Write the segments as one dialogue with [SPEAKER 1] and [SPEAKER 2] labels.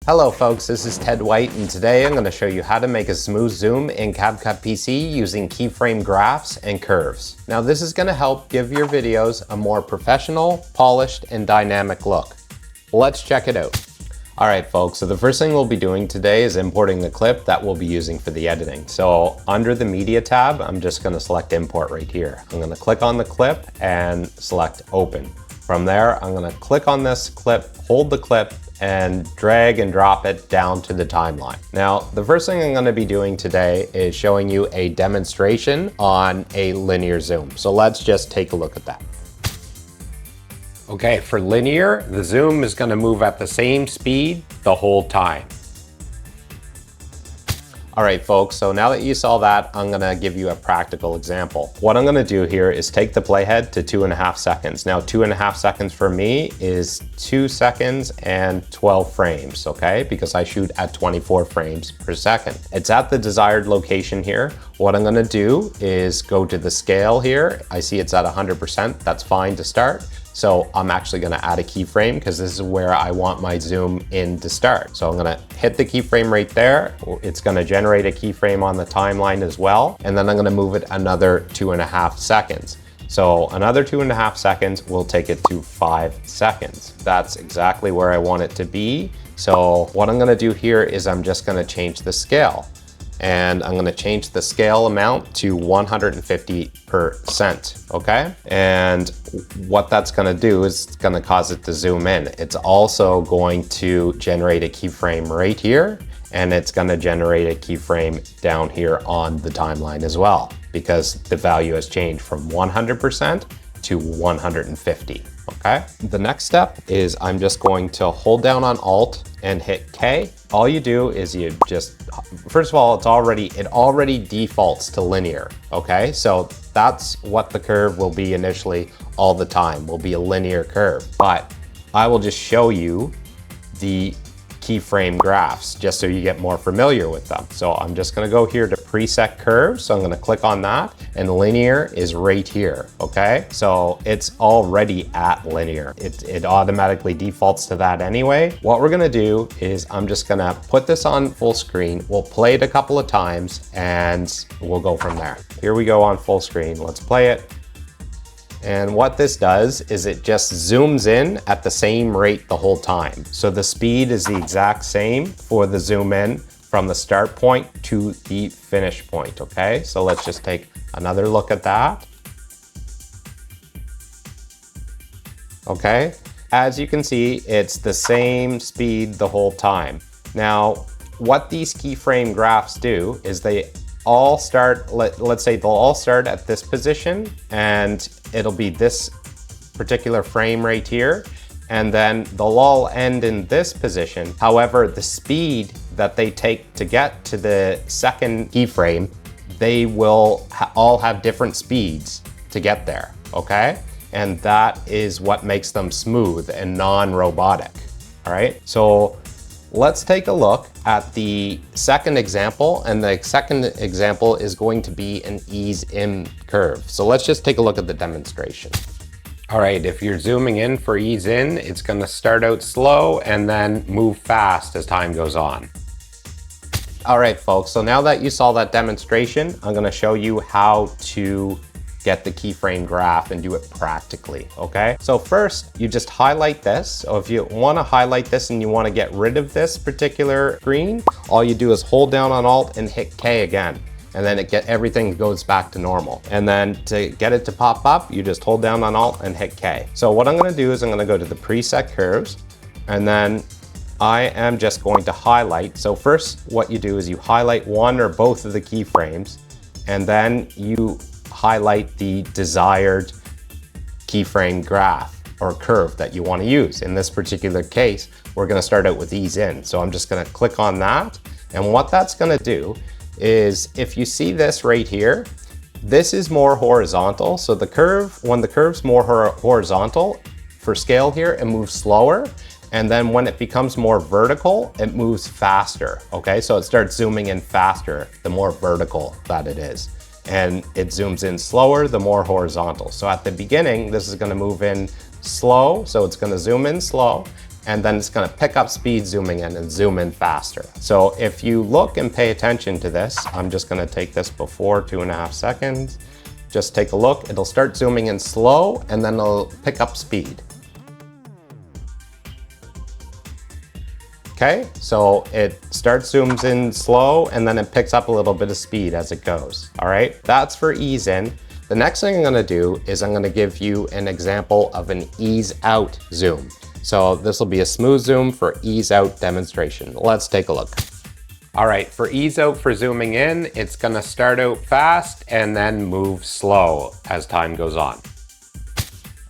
[SPEAKER 1] Hello folks, this is Ted White, and today I'm going to show you how to make a smooth zoom in CapCut PC using keyframe graphs and curves. Now this is going to help give your videos a more professional, polished, and dynamic look. Let's check it out. Alright folks, so the first thing we'll be doing today is importing the clip that we'll be using for the editing. So under the media tab, I'm just going to select import right here. I'm going to click on the clip and select open. From there, I'm going to click on this clip, hold the clip, and drag and drop it down to the timeline. Now, the first thing I'm going to be doing today is showing you a demonstration on a linear zoom. So let's just take a look at that. Okay, for linear, the zoom is going to move at the same speed the whole time. All right, folks, so now that you saw that, I'm gonna give you a practical example. What I'm gonna do here is take the playhead to 2.5 seconds. Now, 2.5 seconds for me is 2 seconds and 12 frames, okay? Because I shoot at 24 frames per second. It's at the desired location here. What I'm gonna do is go to the scale here. I see it's at 100%, that's fine to start. So I'm actually gonna add a keyframe because this is where I want my zoom in to start. So I'm gonna hit the keyframe right there. It's gonna generate a keyframe on the timeline as well. And then I'm gonna move it another 2.5 seconds. So another 2.5 seconds will take it to 5 seconds. That's exactly where I want it to be. So what I'm gonna do here is I'm just gonna change the scale. And I'm gonna change the scale amount to 150%, okay? And what that's gonna do is it's gonna cause it to zoom in. It's also going to generate a keyframe right here, and it's gonna generate a keyframe down here on the timeline as well, because the value has changed from 100% to 150, okay? The next step is I'm just going to hold down on Alt and hit K. All you do is you just, first of all, it already defaults to linear, okay? So that's what the curve will be initially all the time, will be a linear curve. But I will just show you the keyframe graphs just so you get more familiar with them. So I'm just gonna go here to preset curves. So I'm gonna click on that, and linear is right here, okay? So it's already at linear. It automatically defaults to that anyway. What we're gonna do is I'm just gonna put this on full screen. We'll play it a couple of times and we'll go from there. Here we go on full screen. Let's play it. And what this does is it just zooms in at the same rate the whole time. So the speed is the exact same for the zoom in from the start point to the finish point, okay? So let's just take another look at that. Okay, as you can see, it's the same speed the whole time. Now, what these keyframe graphs do is they all start, let's say they'll all start at this position, and it'll be this particular frame right here, and then they'll all end in this position. However, the speed that they take to get to the second keyframe, they will all have different speeds to get there, okay? And that is what makes them smooth and non-robotic, all right? So let's take a look at the second example, and the second example is going to be an ease in curve. So let's just take a look at the demonstration. All right, if you're zooming in for ease in, it's gonna start out slow and then move fast as time goes on. All right, folks, so now that you saw that demonstration, I'm gonna show you how to get the keyframe graph and do it practically, okay? So first, you just highlight this. So if you wanna highlight this and you wanna get rid of this particular screen, all you do is hold down on Alt and hit K again. And then everything goes back to normal. And then to get it to pop up, you just hold down on Alt and hit K. So what I'm gonna do is I'm gonna go to the preset curves, and then I am just going to highlight. So first, what you do is you highlight one or both of the keyframes, and then you highlight the desired keyframe graph or curve that you want to use. In this particular case, we're going to start out with ease in. So I'm just going to click on that. And what that's going to do is, if you see this right here, this is more horizontal. So the curve, when the curve's more horizontal for scale here, it moves slower. And then when it becomes more vertical, it moves faster. Okay, so it starts zooming in faster the more vertical that it is. And it zooms in slower the more horizontal. So at the beginning, this is going to move in slow, so it's going to zoom in slow, and then it's gonna pick up speed zooming in and zoom in faster. So if you look and pay attention to this, I'm just gonna take this before 2.5 seconds. Just take a look, it'll start zooming in slow and then it'll pick up speed. Okay, so it starts, zooms in slow, and then it picks up a little bit of speed as it goes. All right, that's for ease in. The next thing I'm gonna do is I'm gonna give you an example of an ease out zoom. So this will be a smooth zoom for ease out demonstration. Let's take a look. All right, for ease out for zooming in, it's gonna start out fast and then move slow as time goes on.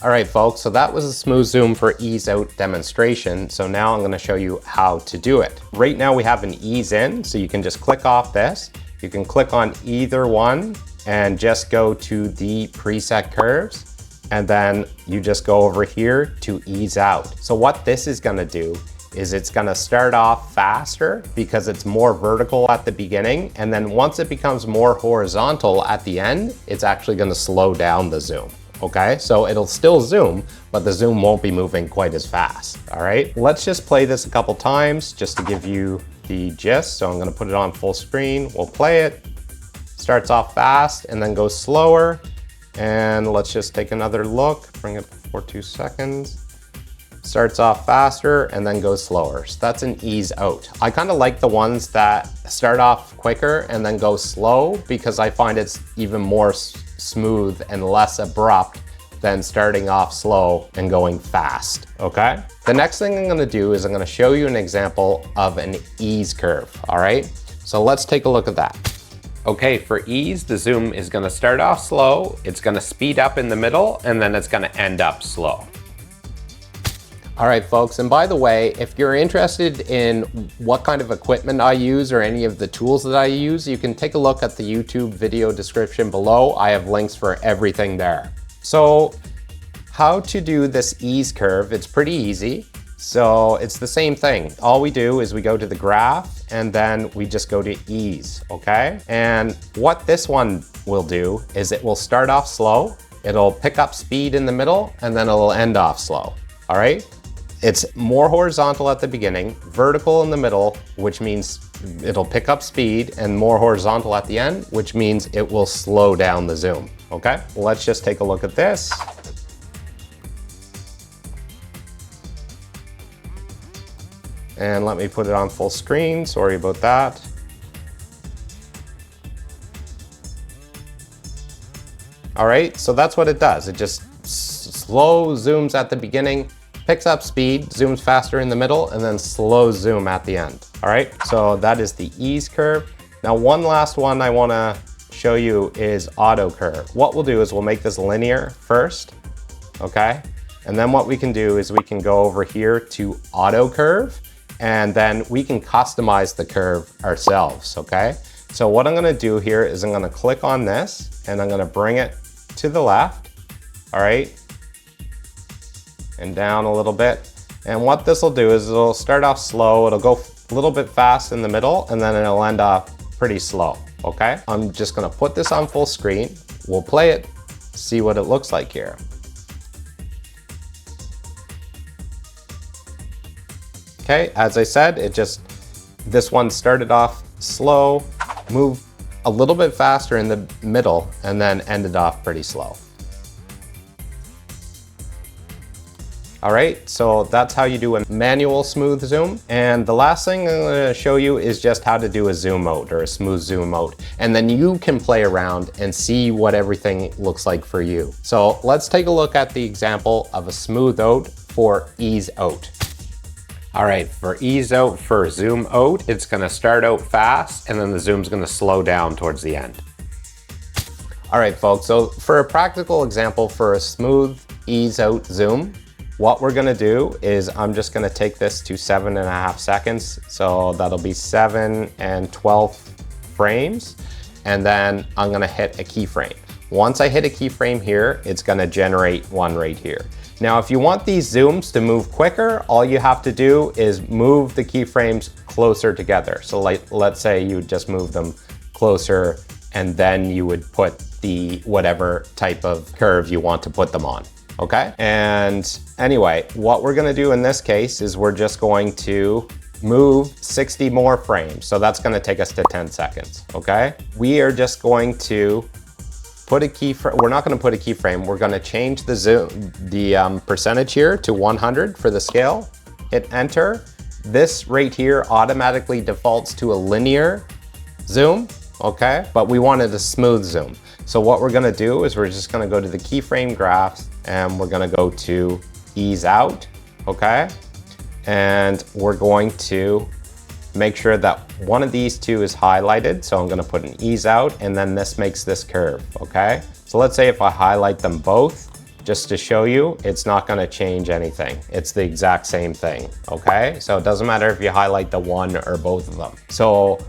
[SPEAKER 1] All right, folks, so that was a smooth zoom for ease out demonstration. So now I'm gonna show you how to do it. Right now we have an ease in, so you can just click off this. You can click on either one and just go to the preset curves. And then you just go over here to ease out. So what this is gonna do is it's gonna start off faster because it's more vertical at the beginning. And then once it becomes more horizontal at the end, it's actually gonna slow down the zoom. Okay, so it'll still zoom, but the zoom won't be moving quite as fast. All right, let's just play this a couple times just to give you the gist. So I'm gonna put it on full screen. We'll play it. Starts off fast and then goes slower. And let's just take another look, bring it for 2 seconds. Starts off faster and then goes slower. So that's an ease out. I kind of like the ones that start off quicker and then go slow because I find it's even more smooth and less abrupt than starting off slow and going fast, okay? The next thing I'm gonna do is I'm gonna show you an example of an ease curve, all right? So let's take a look at that. Okay, for ease, the zoom is gonna start off slow, it's gonna speed up in the middle, and then it's gonna end up slow. All right, folks, and by the way, if you're interested in what kind of equipment I use or any of the tools that I use, you can take a look at the YouTube video description below. I have links for everything there. So how to do this ease curve, it's pretty easy. So it's the same thing. All we do is we go to the graph and then we just go to ease, okay? And what this one will do is it will start off slow, it'll pick up speed in the middle, and then it'll end off slow, all right? It's more horizontal at the beginning, vertical in the middle, which means it'll pick up speed, and more horizontal at the end, which means it will slow down the zoom, okay? Let's just take a look at this. And let me put it on full screen, sorry about that. All right, so that's what it does. It just slow zooms at the beginning, picks up speed, zooms faster in the middle, and then slow zoom at the end. All right, so that is the ease curve. Now, one last one I wanna show you is auto curve. What we'll do is we'll make this linear first, okay? And then what we can do is we can go over here to auto curve, and then we can customize the curve ourselves, okay? So what I'm gonna do here is I'm gonna click on this and I'm gonna bring it to the left, all right? And down a little bit. And what this will do is it'll start off slow, it'll go a little bit fast in the middle, and then it'll end up pretty slow, okay? I'm just gonna put this on full screen. We'll play it, see what it looks like here. Okay, as I said, this one started off slow, moved a little bit faster in the middle, and then ended off pretty slow. All right, so that's how you do a manual smooth zoom. And the last thing I'm gonna show you is just how to do a zoom mode or a smooth zoom mode. And then you can play around and see what everything looks like for you. So let's take a look at the example of a smooth out for ease out. All right, for ease out for zoom out, it's gonna start out fast and then the zoom's gonna slow down towards the end. All right, folks, so for a practical example for a smooth ease out zoom, what we're gonna do is I'm just gonna take this to 7.5 seconds. So that'll be 7 and 12 frames. And then I'm gonna hit a keyframe. Once I hit a keyframe here, it's gonna generate one right here. Now, if you want these zooms to move quicker, all you have to do is move the keyframes closer together. So like, let's say you just move them closer and then you would put the whatever type of curve you want to put them on. okay? And anyway, what we're gonna do in this case is we're just going to move 60 more frames. So that's gonna take us to 10 seconds, okay? We are just going to put a keyframe. We're not gonna put a keyframe. We're gonna change the zoom, the percentage here to 100 for the scale. Hit enter. This right here automatically defaults to a linear zoom, okay? But we wanted a smooth zoom. So what we're gonna do is we're just gonna go to the keyframe graphs and we're gonna go to ease out, okay? And we're going to make sure that one of these two is highlighted. So I'm gonna put an ease out and then this makes this curve, okay? So let's say if I highlight them both, just to show you, it's not gonna change anything. It's the exact same thing, okay? So it doesn't matter if you highlight the one or both of them. So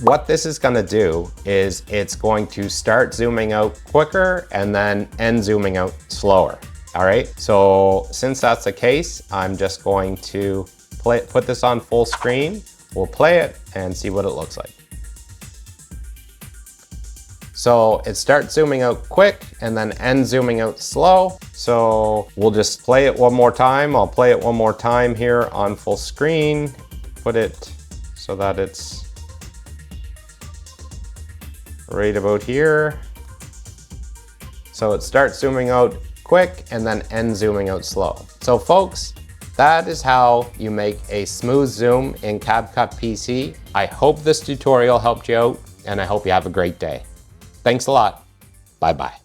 [SPEAKER 1] what this is gonna do is it's going to start zooming out quicker and then end zooming out slower. All right, so since that's the case, I'm just going to put this on full screen. We'll play it and see what it looks like. So it starts zooming out quick and then ends zooming out slow. So we'll just play it one more time. I'll play it one more time here on full screen. Put it so that it's right about here. So it starts zooming out quick and then ends zooming out slow. So folks, that is how you make a smooth zoom in CapCut PC. I hope this tutorial helped you out and I hope you have a great day. Thanks a lot. Bye-bye.